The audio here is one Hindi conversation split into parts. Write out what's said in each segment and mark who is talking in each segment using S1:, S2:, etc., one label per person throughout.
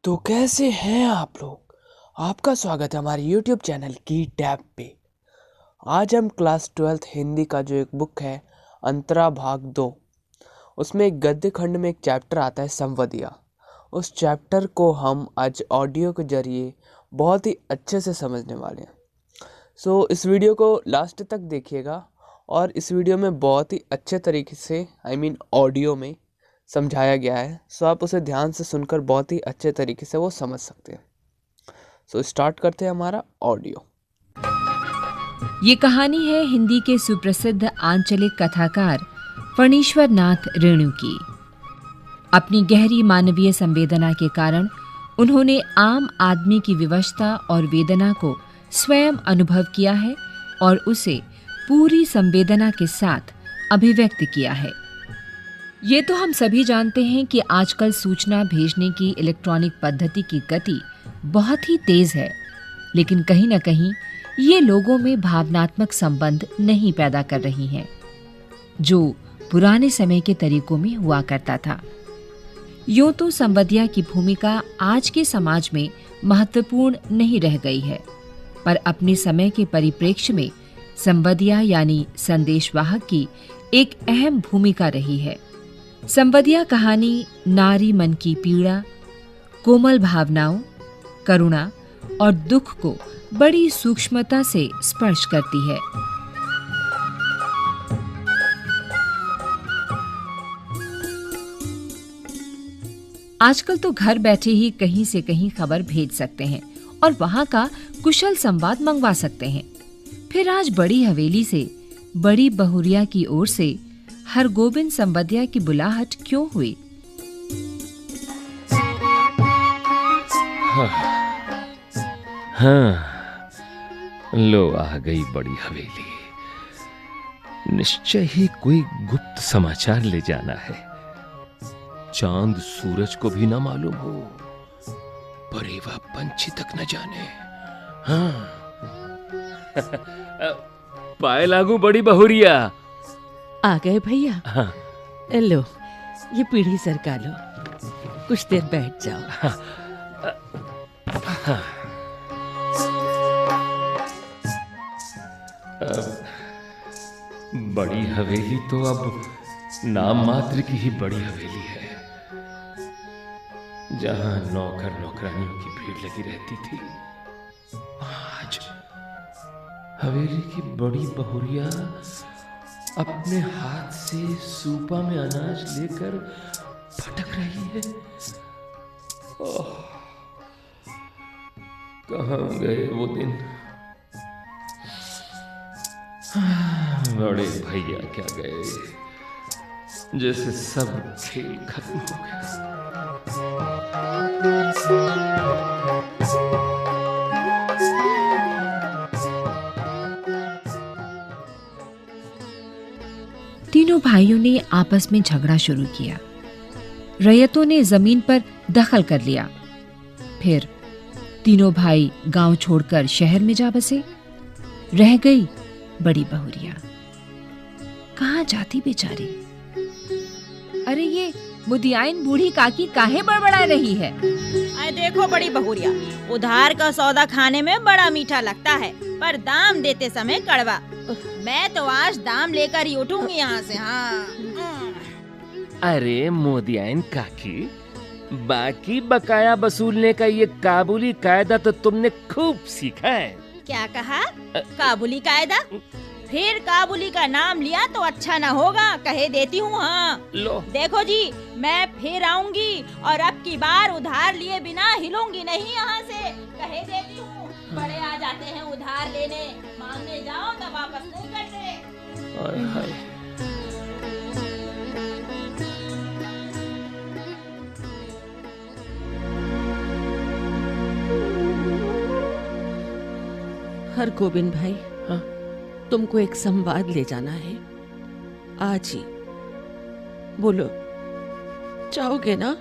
S1: तो कैसे हैं आप लोग। आपका स्वागत है हमारे YouTube चैनल की टैब पे। आज हम क्लास 12th हिंदी का जो एक बुक है अंतरा भाग 2, उसमें एक गद्य खंड में एक चैप्टर आता है संवदिया। उस चैप्टर को हम आज ऑडियो के जरिए बहुत ही अच्छे से समझने वाले हैं। इस वीडियो को लास्ट तक देखिएगा और इस वीडियो में बहुत ही अच्छे तरीके से ऑडियो में समझाया गया है। आप उसे ध्यान से सुनकर बहुत ही अच्छे तरीके से वो समझ सकते हैं। स्टार्ट करते हैं हमारा ऑडियो।
S2: ये कहानी है हिंदी के सुप्रसिद्ध आंचलिक कथाकार फणीश्वर नाथ रेणु की। अपनी गहरी मानवीय संवेदना के कारण उन्होंने आम आदमी की विवशता और वेदना को स्वयं अनुभव किया है और उसे पूरी संवेदना के साथ अभिव्यक्त किया है। ये तो हम सभी जानते हैं कि आजकल सूचना भेजने की इलेक्ट्रॉनिक पद्धति की गति बहुत ही तेज है, लेकिन कहीं न कहीं ये लोगों में भावनात्मक संबंध नहीं पैदा कर रही हैं, जो पुराने समय के तरीकों में हुआ करता था। यूं तो संवदिया की भूमिका आज के समाज में महत्वपूर्ण नहीं रह गई है, पर अपने समय के परिप्रेक्ष्य में संवदिया यानी संदेशवाहक की एक अहम भूमिका रही है। संवदिया कहानी नारी मन की पीड़ा, कोमल भावनाओं, करुणा और दुख को बड़ी सूक्ष्मता से स्पर्श करती है। आजकल तो घर बैठे ही कहीं से कहीं खबर भेज सकते हैं और वहां का कुशल संवाद मंगवा सकते हैं। फिर आज बड़ी हवेली से, बड़ी बहुरिया की ओर से हरगोविंद संवदिया की बुलाहट क्यों हुई?
S3: हाँ, लो आ गई बड़ी हवेली। निश्चय ही कोई गुप्त समाचार ले जाना है। चांद सूरज को भी ना मालूम हो, परेवा पंछी तक न जाने। हाँ। पाए लागू बड़ी बहुरिया।
S4: आ गए भैया।
S3: हाँ।
S4: लो, ये पीढ़ी सरका लो, कुछ देर बैठ जाओ।
S3: हाँ। बड़ी हवेली तो अब नाम मात्र की ही बड़ी हवेली है, जहां नौकर नौकरानियों की भीड़ लगी रहती थी। आज हवेली की बड़ी बहुरिया अपने हाथ से सूपा में अनाज लेकर भटक रही है। ओह, कहां गए वो दिन। बड़े भैया क्या गए, जैसे सब खेल खत्म हो गया।
S2: तीनों भाइयों ने आपस में झगड़ा शुरू किया। रैयतों ने जमीन पर दखल कर लिया। फिर तीनों भाई गांव छोड़कर शहर में जा बसे। रह गई बड़ी बहुरिया। कहाँ जाती बेचारी। अरे ये मुदियाइन बूढ़ी काकी काहे बड़बड़ा रही है?
S5: अरे देखो बड़ी बहुरिया, उधार का सौदा खाने में बड़ा मीठा लगता है, पर दाम देते समय कड़वा। मैं तो आज दाम लेकर ही उठूंगी यहाँ से। हाँ।
S3: अरे मोदियाइन काकी, बाकी बकाया वसूलने का ये काबुली कायदा तो तुमने खूब सीखा है।
S5: क्या कहा? काबुली कायदा? फिर काबुली का नाम लिया तो अच्छा न होगा, कहे देती हूँ। हाँ
S3: लो
S5: देखो जी, मैं फिर आऊंगी और अब की बार उधार लिए बिना हिलूंगी नहीं यहाँ से, कहे देती हूँ। बड़े आ जाते हैं उधार लेने, मांगने जाओ तो वापस नहीं करते।
S3: हाय हाय।
S4: हरगोविंद भाई,
S3: हाँ?
S4: तुमको एक संवाद ले जाना है आज ही। बोलो, जाओगे ना?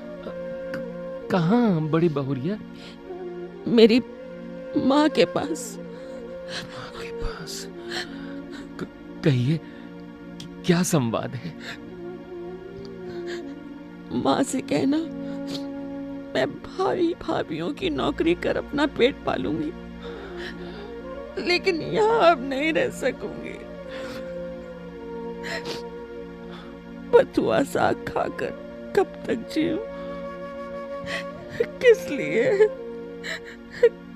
S3: कहाँ बड़ी बहुरिया?
S4: मेरी माँ के पास।
S3: माँ के पास? कहिए, क्या संवाद है?
S4: माँ से कहना मैं भाई भाभियों की नौकरी कर अपना पेट पालूंगी, लेकिन यहाँ अब नहीं रह सकूंगी। बथुआ साग खाकर कब तक जीऊं? किस लिए,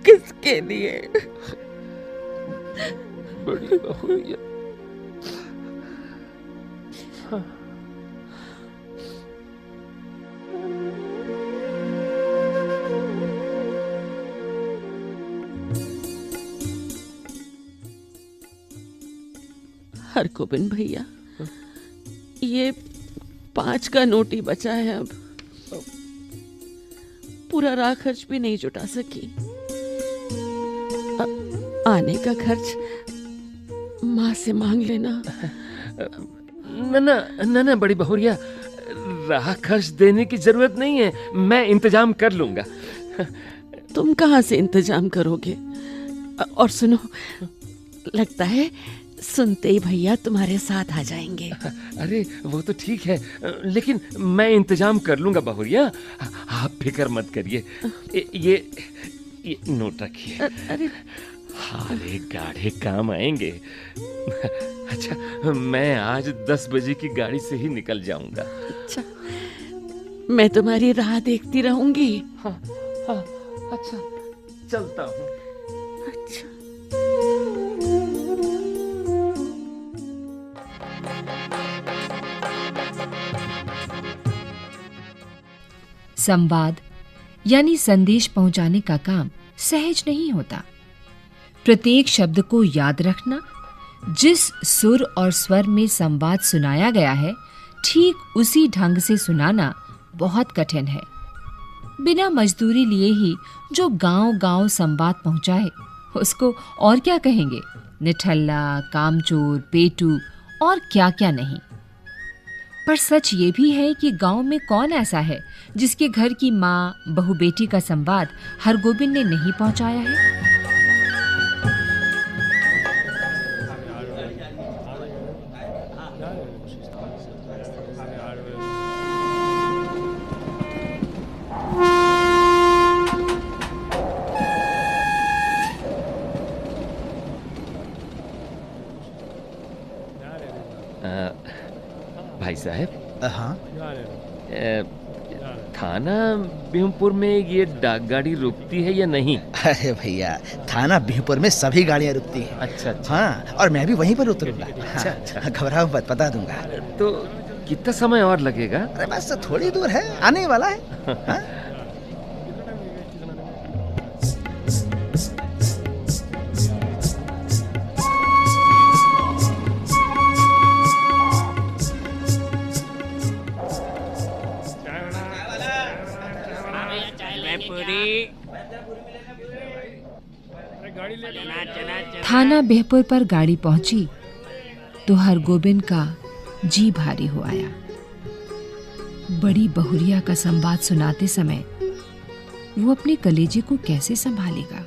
S4: किसके लिए?
S3: बड़ी बहुरिया,
S4: हरगोविंद भैया, ये 5 का नोट ही बचा है। अब पूरा राह खर्च भी नहीं जुटा सकी। आने का खर्च माँ से मांग लेना।
S3: ना बड़ी बहुरिया, राह खर्च देने की जरूरत नहीं है, मैं इंतजाम कर लूंगा।
S4: तुम कहाँ से इंतजाम करोगे? और सुनो, लगता है सुनते ही भैया तुम्हारे साथ आ जाएंगे।
S3: अरे वो तो ठीक है, लेकिन मैं इंतजाम कर लूंगा बहुरिया, आप फिक्र मत करिए। ये नोट रखिए।
S4: अरे
S3: हारे गाढ़े काम आएंगे। अच्छा, मैं आज 10 बजे की गाड़ी से ही निकल जाऊंगा।
S4: अच्छा, मैं तुम्हारी राह देखती रहूंगी।
S3: हाँ, अच्छा, चलता हूँ।
S4: अच्छा।
S2: संवाद यानी संदेश पहुंचाने का काम सहज नहीं होता। प्रत्येक शब्द को याद रखना, जिस सुर और स्वर में संवाद सुनाया गया है ठीक उसी ढंग से सुनाना बहुत कठिन है। बिना मजदूरी लिए ही जो गांव-गांव संवाद पहुंचाए, उसको और क्या कहेंगे? निठल्ला, कामचोर, पेटू और क्या-क्या नहीं। पर सच ये भी है कि गांव में कौन ऐसा है जिसके घर की माँ बहू बेटी का संवाद हरगोविंद ने नहीं पहुंचाया है।
S3: भाई साहब,
S6: हाँ,
S3: थाना बिहुपुर में ये डाक गाड़ी रुकती है या नहीं?
S6: अरे भैया, थाना बिहुपुर में सभी गाड़ियाँ रुकती हैं।
S3: अच्छा।
S6: हाँ, और मैं भी वहीं पर उतरूंगा।
S3: अच्छा।
S6: घबराओ मत, बता दूंगा।
S3: तो कितना समय और लगेगा?
S6: अरे बस थोड़ी दूर है, आने वाला है। हाँ?
S2: थाना बिहुपुर पर गाड़ी पहुंची तो हरगोविंद का जी भारी हो आया। बड़ी बहुरिया का संवाद सुनाते समय वो अपने कलेजे को कैसे संभालेगा?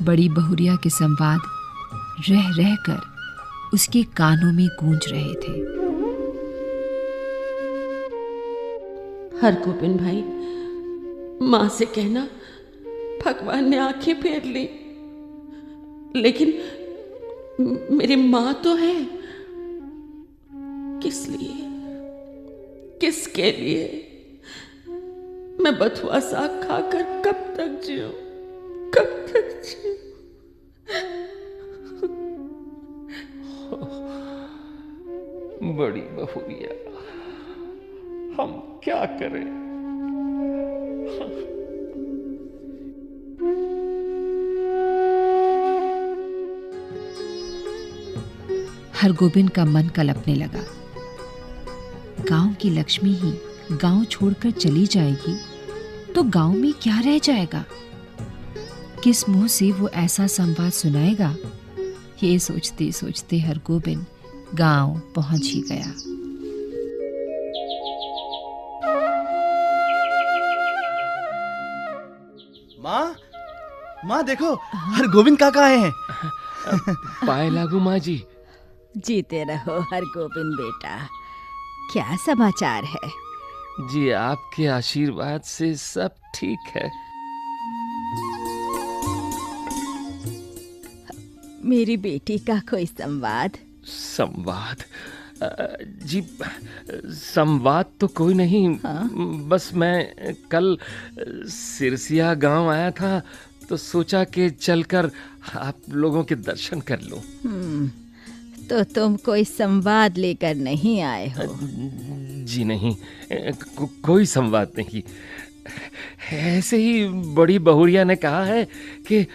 S2: बड़ी बहुरिया के संवाद रह रह कर उसके कानों में गूंज रहे थे।
S4: हरगोविंद भाई, माँ से कहना भगवान ने आंखें फेर ली, लेकिन मेरी माँ तो है। किस लिए, किसके लिए? मैं बथुआ साग खाकर कब तक जीऊं, कब तक जीऊं?
S3: बड़ी बहुरिया, हम क्या करें?
S2: हरगोविंद का मन कलपने लगा। गांव की लक्ष्मी ही गांव छोड़कर चली जाएगी तो गांव में क्या रह जाएगा? किस मुंह से वो ऐसा संवाद सुनाएगा? ये सोचते सोचते हरगोविंद गांव पहुंच ही गया।
S6: माँ देखो, हरगोविंद काका आए हैं।
S3: पाए लागू माँ जी।
S5: जीते रहो हरगोविंद बेटा। क्या समाचार है?
S3: जी आपके आशीर्वाद से सब ठीक है।
S5: मेरी बेटी का कोई संवाद?
S3: संवाद? जी संवाद तो कोई नहीं। बस मैं कल सिरसिया गांव आया था तो सोचा कि चलकर आप लोगों के दर्शन कर लूं।
S5: तो तुम कोई संवाद लेकर नहीं आए हो?
S3: जी नहीं, कोई संवाद नहीं। ऐसे ही बड़ी बहुरिया ने कहा है कि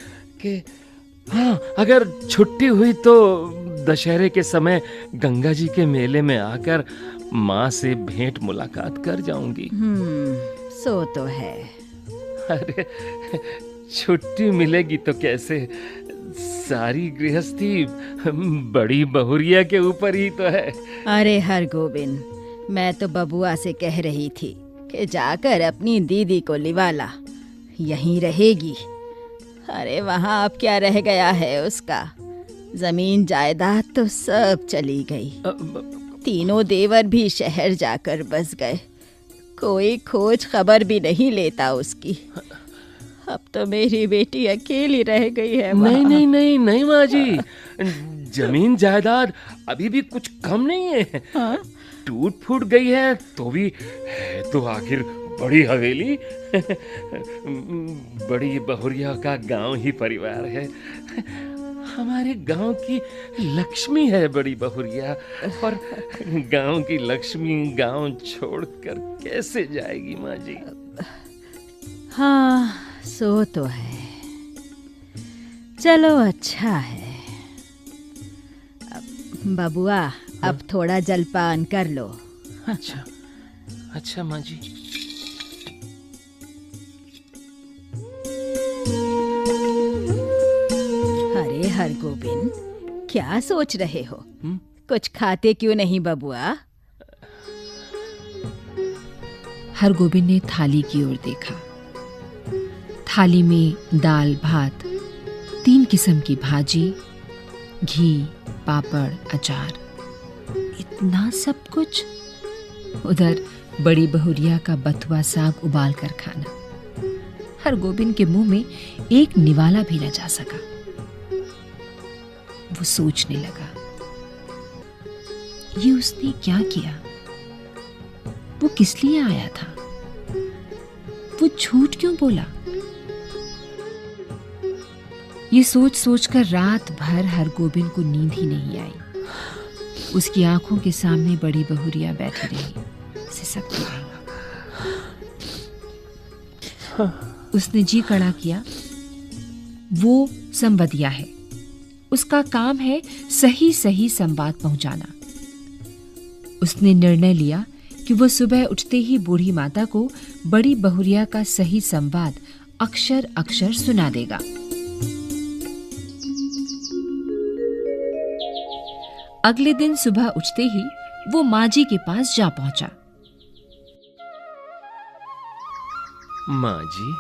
S3: हाँ, अगर छुट्टी हुई तो दशहरे के समय गंगा जी के मेले में आकर माँ से भेंट मुलाकात कर जाऊंगी।
S5: सो तो है।
S3: अरे छुट्टी मिलेगी तो कैसे, सारी गृहस्थी बड़ी बहुरिया के ऊपर ही तो है।
S5: अरे हरगोविंद, मैं तो बबुआ से कह रही थी कि जाकर अपनी दीदी को लिवा ला, यहीं रहेगी। अरे वहाँ अब क्या रह गया है उसका, जमीन जायदाद तो सब चली गई। तीनों देवर भी शहर जाकर बस गए, कोई खोज खबर भी नहीं लेता उसकी। अब तो मेरी बेटी अकेली रह गई है।
S3: नहीं नहीं नहीं नहीं माँ जी, जमीन जायदाद अभी भी कुछ कम नहीं है। टूट फूट गई है तो भी है तो आखिर बड़ी हवेली। बड़ी बहुरिया का गांव ही परिवार है। हमारे गांव की लक्ष्मी है बड़ी बहुरिया, और गांव की लक्ष्मी गांव छोड़कर कैसे जाएगी माँ जी?
S5: हाँ सो तो है। चलो अच्छा है। बबुआ अब थोड़ा जलपान कर लो।
S3: अच्छा अच्छा माँ जी।
S5: अरे हरगोविंद, क्या सोच रहे हो? कुछ खाते क्यों नहीं बबुआ?
S2: हरगोविंद ने थाली की ओर देखा। थाली में दाल भात, 3 किस्म की भाजी, घी, पापड़, अचार, इतना सब कुछ। उधर बड़ी बहुरिया का बथुआ साग उबाल कर खाना। हरगोविंद के मुंह में एक निवाला भी न जा सका। वो सोचने लगा, ये उसने क्या किया? वो किस लिए आया था? वो झूठ क्यों बोला? ये सोच सोचकर रात भर हरगोविंद को नींद ही नहीं आई। उसकी आंखों के सामने बड़ी बहुरिया बैठी रही, सिसकती रही। उसने जी कड़ा किया। वो संवदिया है, उसका काम है सही सही संवाद पहुंचाना। उसने निर्णय लिया कि वो सुबह उठते ही बूढ़ी माता को बड़ी बहुरिया का सही संवाद अक्षर अक्षर सुना देगा। अगले दिन सुबह उठते ही वो माँ जी के पास जा पहुंचा।
S3: माँ जी,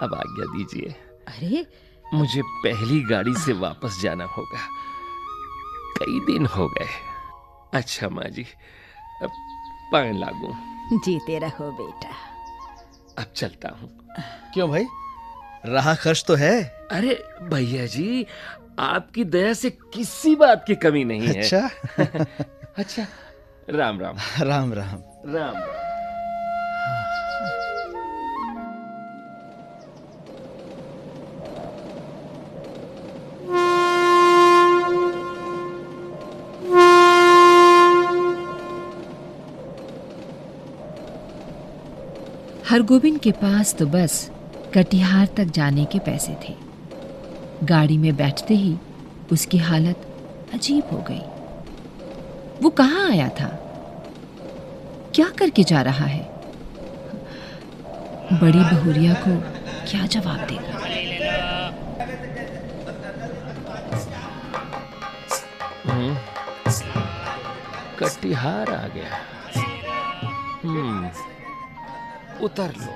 S3: अब आज्ञा दीजिए।
S5: अरे
S3: मुझे पहली गाड़ी से वापस जाना होगा, कई दिन हो गए। अच्छा माँ जी, अब पाए लागू।
S5: जीते रहो बेटा।
S3: अब चलता हूँ।
S6: क्यों भाई, रहा खर्च तो है।
S3: अरे भैया जी, आपकी दया से किसी बात की कमी नहीं है।
S6: अच्छा
S3: अच्छा, राम राम।
S6: राम राम।
S3: राम।
S2: हरगोविंद के पास तो बस कटिहार तक जाने के पैसे थे। गाड़ी में बैठते ही उसकी हालत अजीब हो गई। वो कहाँ आया था? क्या करके जा रहा है? बड़ी बहुरिया को क्या जवाब देगा?
S3: कटिहार आ गया। उतर लो।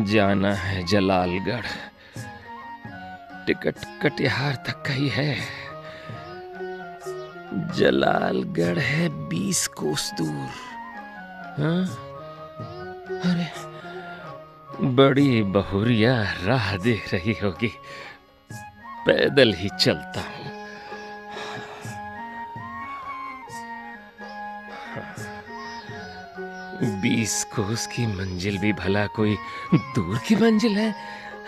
S3: जाना है जलालगढ़, टिकट कटिहार तक का ही है। जलालगढ़ है 20 कोस दूर। हाँ? अरे बड़ी बहुरिया राह दे रही होगी, पैदल ही चलता हूं। 20 कोस की मंजिल भी भला कोई दूर की मंजिल है?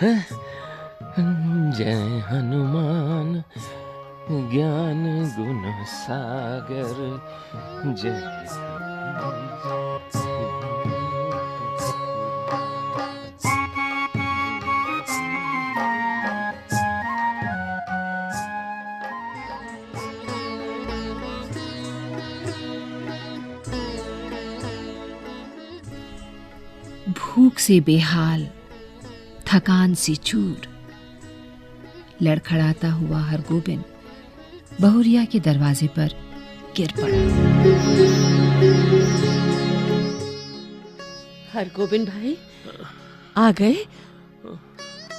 S3: हाँ? जय हनुमान ज्ञान गुण सागर, जय।
S2: भूख से बेहाल, थकान से चूर, लड़खड़ाता हुआ हरगोबिंद बहुरिया के दरवाजे पर गिर पड़ा।
S4: हरगोबिंद भाई आ गए?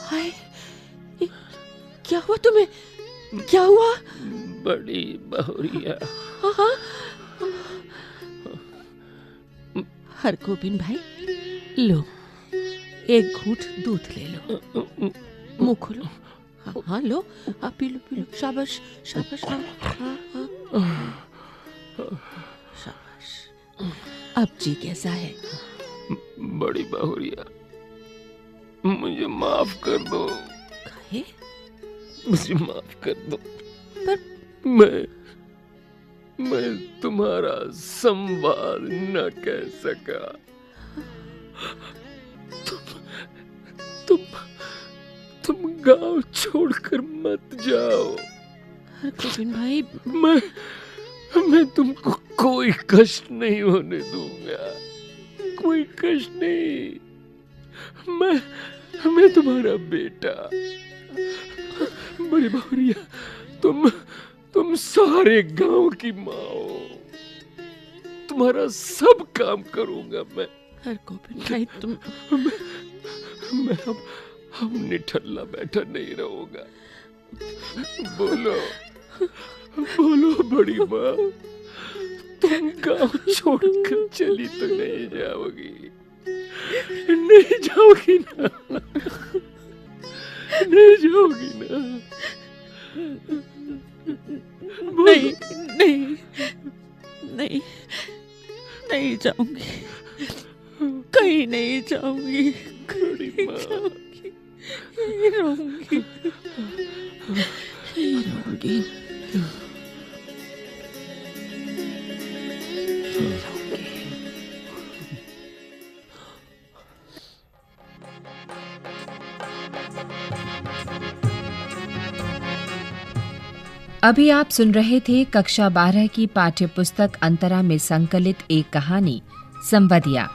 S4: हाय, क्या हुआ तुम्हें? क्या हुआ?
S3: बड़ी बहुरिया।
S4: हाँ? हरगोबिंद भाई, लो एक घूंट दूध ले लो, मुंह खोलो। हाँ लो, आप पी लो, शाबाश शाबाश। हाँ। शाबाश। अब जी कैसा है?
S3: बड़ी बहुरिया, मुझे माफ कर दो।
S4: काहे?
S3: मुझे माफ कर दो।
S4: पर
S3: मैं तुम्हारा संवाद न कह सका। तुम गांव छोड़कर मत जाओ।
S4: हरगोबिंद भाई,
S3: मैं तुमको कोई कष्ट नहीं होने दूंगा, कोई कष्ट नहीं। मैं तुम्हारा बेटा। बड़ी बहुरिया, तुम सारे गांव की माँ हो, तुम्हारा सब काम करूंगा मैं।
S4: हरगोबिंद भाई, तुम
S3: मैं अब निठल्ला बैठा नहीं रहूंगा। बोलो बड़ी माँ, तुम गांव छोड़कर चली तो नहीं जाओगी? नहीं जाओगी ना? नहीं जाओगी ना?
S4: नहीं जाऊंगी, कहीं नहीं जाऊंगी।
S3: बड़ी माँ,
S4: रहूंगी।
S2: अभी आप सुन रहे थे कक्षा 12 की पाठ्य पुस्तक अंतरा में संकलित एक कहानी संवदिया।